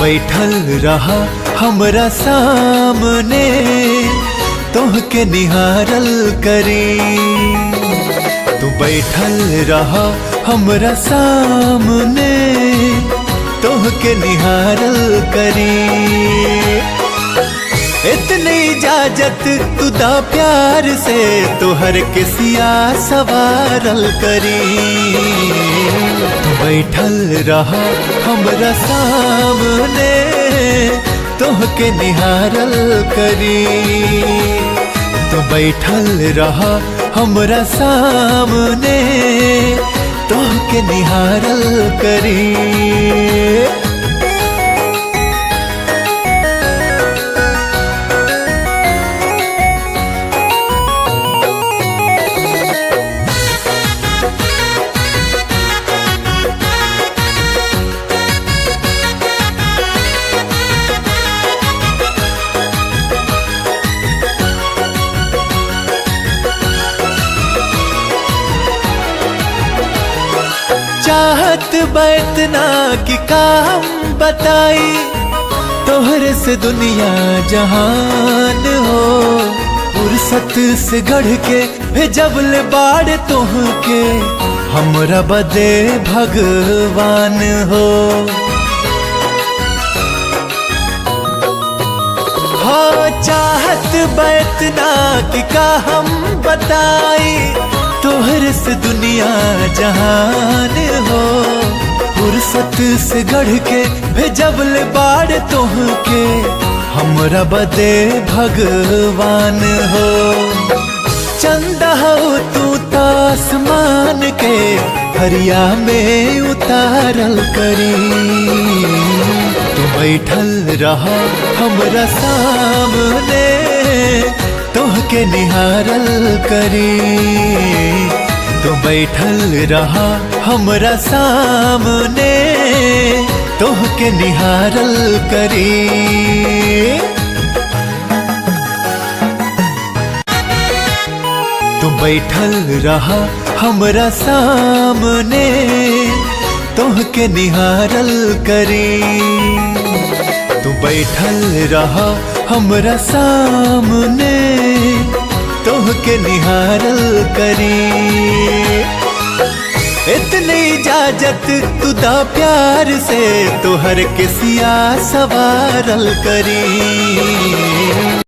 बैठल रहा हमरा सामने तोहके निहारल करी। तू बैठल रहा हमरा सामने तोहके निहारल करी। इतनी इजाजत तू दा प्यार से तोहर के सिया सवारल करी। तू बैठल रहा हमरा सामने तोहके निहारल करी। तू बैठल रहा हमरा सामने तोहके निहारल करी। चाहत बैतना कि काम बताई तोहरे से दुनिया जहान हो। फुर्सत से गढ़ के भेजबल बाड़ तोहके हमरा बदे भगवान हो। हाँ चाहत बैतना कि का हम बताई तोहर से दुनिया जहान हो। फुर्सत से गढ़ के भेजबल बाड़ तोहके हमरा बदे भगवान हो। चंदा हो तू तासमान के हरिया में उतारल करी। तू बैठल रहा हमरा सामने तोहके निहारल करी। तू बैठल रहा हमरा सामने तोहके निहारल करी। तू बैठल रहा हमरा सामने तोहके निहारल करी। तू बैठल रहा हमरा सामने तोहके निहारल करी। इतनी इजाजत तू दा प्यार से तोहर के सिया सवारल करी।